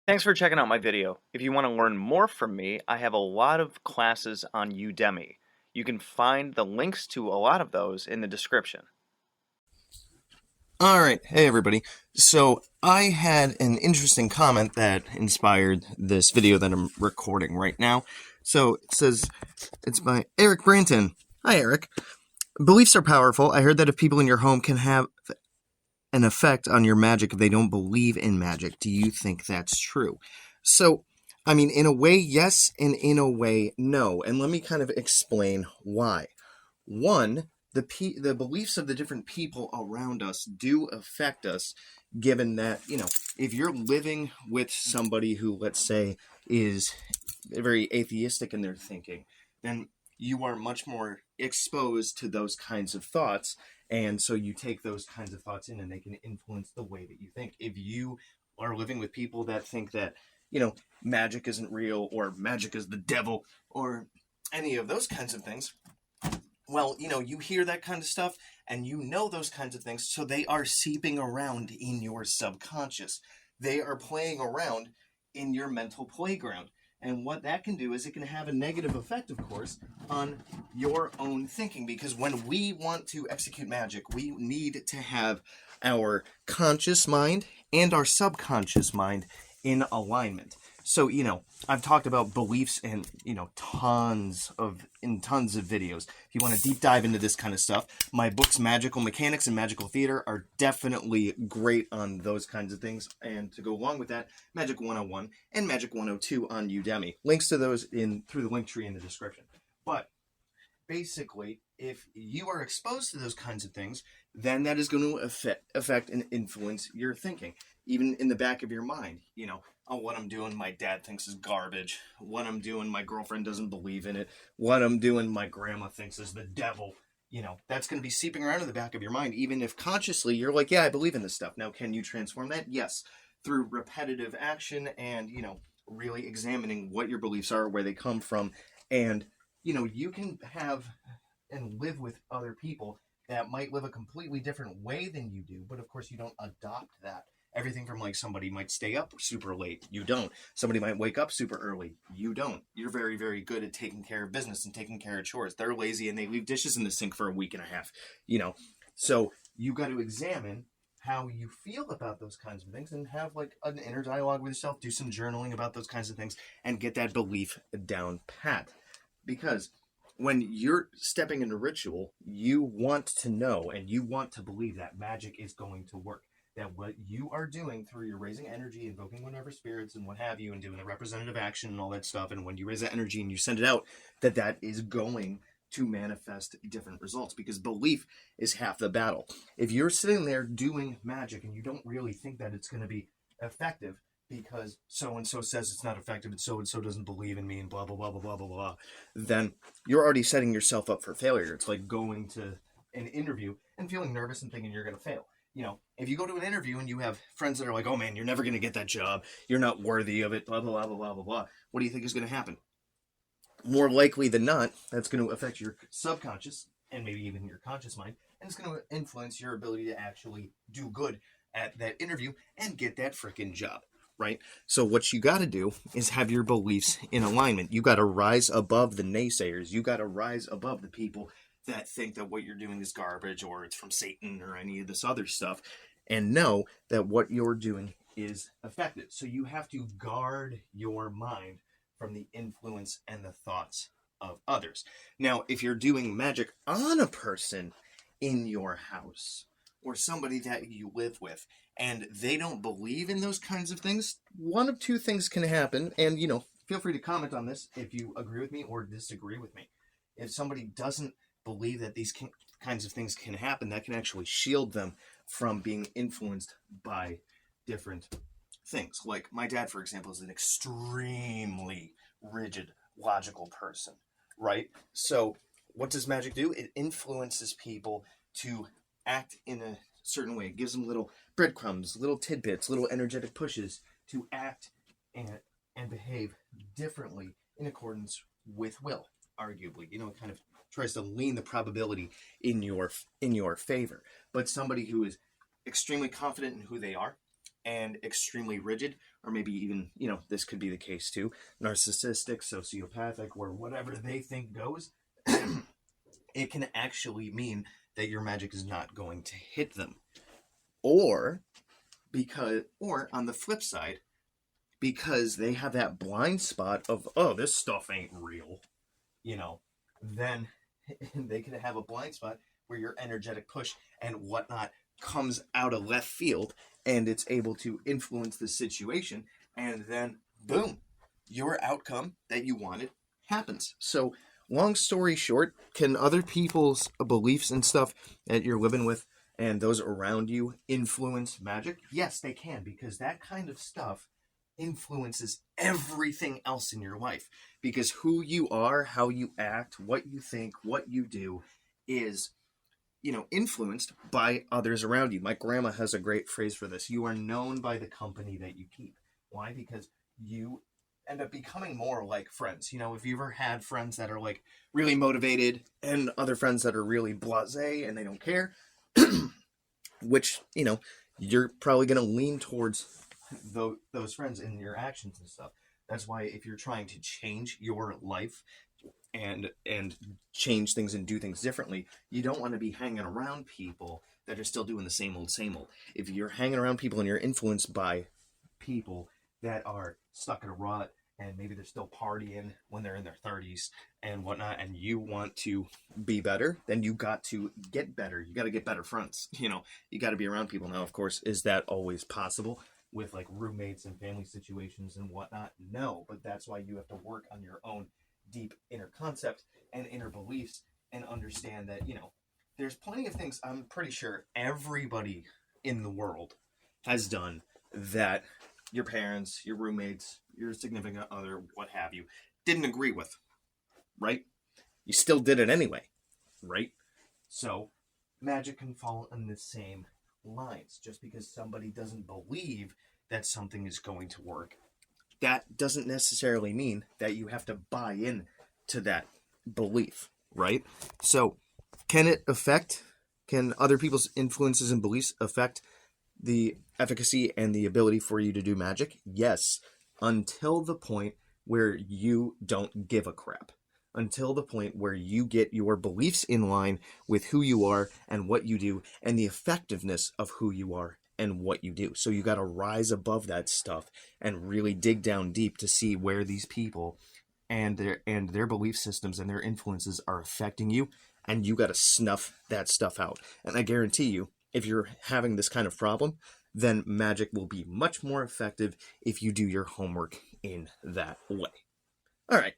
Thanks for checking out my video. If you want to learn more from me, I have a lot of classes on Udemy. You can find the links to a lot of those in the description. Alright, hey everybody. So, I had an interesting comment that inspired this video that I'm recording right now. So, it says, it's by Eric Branton. Hi, Eric. Beliefs are powerful. I heard that if people in your home can have an effect on your magic if they don't believe in magic. Do you think that's true? So, I mean, in a way, yes, and in a way, no. And let me kind of explain why. One, the beliefs of the different people around us do affect us, given that, if you're living with somebody who, let's say, is very atheistic in their thinking, then you are much more exposed to those kinds of thoughts, and so you take those kinds of thoughts in and they can influence the way that you think. If you are living with people that think that, magic isn't real, or magic is the devil, or any of those kinds of things, well, you hear that kind of stuff and those kinds of things, so they are seeping around in your subconscious. They are playing around in your mental playground. And what that can do is it can have a negative effect, of course, on your own thinking. Because when we want to execute magic, we need to have our conscious mind and our subconscious mind in alignment. So, I've talked about beliefs in, tons of videos. If you want to deep dive into this kind of stuff, my books, Magical Mechanics and Magical Theater, are definitely great on those kinds of things. And to go along with that, Magic 101 and Magic 102 on Udemy. Links to those through the link tree in the description. But basically, if you are exposed to those kinds of things, then that is going to affect and influence your thinking. Even in the back of your mind, oh, what I'm doing, my dad thinks is garbage. What I'm doing, my girlfriend doesn't believe in it. What I'm doing, my grandma thinks is the devil. That's going to be seeping around in the back of your mind, even if consciously you're like, yeah, I believe in this stuff. Now, can you transform that? Yes, through repetitive action and, really examining what your beliefs are, where they come from. And, you can have and live with other people that might live a completely different way than you do, but of course you don't adopt that. Everything from somebody might stay up super late, you don't. Somebody might wake up super early, you don't. You're very, very good at taking care of business and taking care of chores. They're lazy and they leave dishes in the sink for a week and a half, So you got to examine how you feel about those kinds of things and have an inner dialogue with yourself, do some journaling about those kinds of things, and get that belief down pat. Because when you're stepping into ritual, you want to know and you want to believe that magic is going to work. That what you are doing through your raising energy, invoking whatever spirits and what have you, and doing the representative action and all that stuff, and when you raise that energy and you send it out, that is going to manifest different results, because belief is half the battle. If you're sitting there doing magic and you don't really think that it's going to be effective because so-and-so says it's not effective and so-and-so doesn't believe in me and blah, blah, blah, blah, blah, blah, blah, then you're already setting yourself up for failure. It's like going to an interview and feeling nervous and thinking you're going to fail. If you go to an interview and you have friends that are like, oh man, you're never going to get that job, you're not worthy of it, blah, blah, blah, blah, blah, blah, blah, what do you think is going to happen? More likely than not, that's going to affect your subconscious and maybe even your conscious mind, and it's going to influence your ability to actually do good at that interview and get that freaking job, right? So what you got to do is have your beliefs in alignment. You got to rise above the naysayers. You got to rise above the people that think that what you're doing is garbage or it's from Satan or any of this other stuff, and know that what you're doing is effective. So you have to guard your mind from the influence and the thoughts of others. Now, if you're doing magic on a person in your house or somebody that you live with and they don't believe in those kinds of things, one of two things can happen. And, feel free to comment on this if you agree with me or disagree with me. If somebody doesn't believe that these kinds of things can happen, that can actually shield them from being influenced by different things. Like my dad, for example, is an extremely rigid, logical person, right? So what does magic do? It influences people to act in a certain way. It gives them little breadcrumbs, little tidbits, little energetic pushes to act and behave differently in accordance with will, arguably. It kind of tries to lean the probability in your favor. But somebody who is extremely confident in who they are and extremely rigid, or maybe even, this could be the case too, narcissistic, sociopathic, where whatever they think goes, it can actually mean that your magic is not going to hit them. Or on the flip side, because they have that blind spot of, oh, this stuff ain't real, then they could have a blind spot where your energetic push and whatnot comes out of left field, and it's able to influence the situation, and then boom, your outcome that you wanted happens. So long story short, can other people's beliefs and stuff that you're living with and those around you influence magic? Yes, they can, because that kind of stuff influences everything else in your life. Because who you are, how you act, what you think, what you do is, influenced by others around you. My grandma has a great phrase for this. You are known by the company that you keep. Why? Because you end up becoming more like friends. If you ever had friends that are like really motivated and other friends that are really blasé and they don't care, which, you're probably going to lean towards those friends in your actions and stuff. That's why if you're trying to change your life and change things and do things differently, you don't want to be hanging around people that are still doing the same old. If you're hanging around people and you're influenced by people that are stuck in a rut and maybe they're still partying when they're in their 30s and whatnot, and you want to be better, then you got to get better. You got to get better friends. You got to be around people. Now, of course, is that always possible with like roommates and family situations and whatnot? No, but that's why you have to work on your own deep inner concept and inner beliefs and understand that, there's plenty of things I'm pretty sure everybody in the world has done that your parents, your roommates, your significant other, what have you, didn't agree with, right? You still did it anyway, right? So magic can fall in the same lines. Just because somebody doesn't believe that something is going to work, that doesn't necessarily mean that you have to buy in to that belief, right? So can other people's influences and beliefs affect the efficacy and the ability for you to do magic? Yes, until the point where you don't give a crap. Until the point where you get your beliefs in line with who you are and what you do and the effectiveness of who you are and what you do. So you got to rise above that stuff and really dig down deep to see where these people and their belief systems and their influences are affecting you, and you got to snuff that stuff out. And I guarantee you, if you're having this kind of problem, then magic will be much more effective if you do your homework in that way. All right.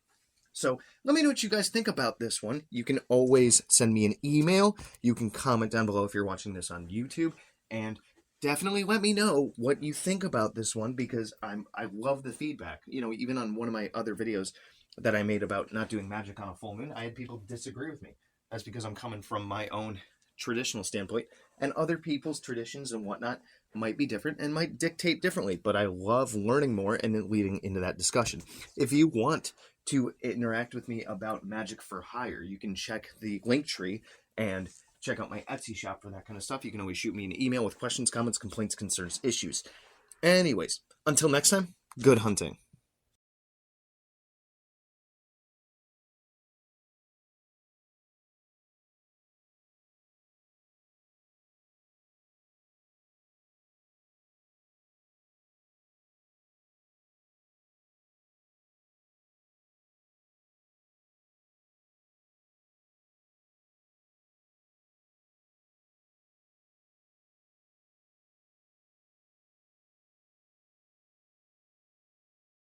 So let me know what you guys think about this one. You can always send me an email. You can comment down below if you're watching this on YouTube. And definitely let me know what you think about this one, because I love the feedback. Even on one of my other videos that I made about not doing magic on a full moon, I had people disagree with me. That's because I'm coming from my own traditional standpoint, and other people's traditions and whatnot might be different and might dictate differently. But I love learning more and leading into that discussion. If you want to interact with me about magic for hire, you can check the link tree and check out my Etsy shop for that kind of stuff. You can always shoot me an email with questions, comments, complaints, concerns, issues. Anyways, until next time, good hunting.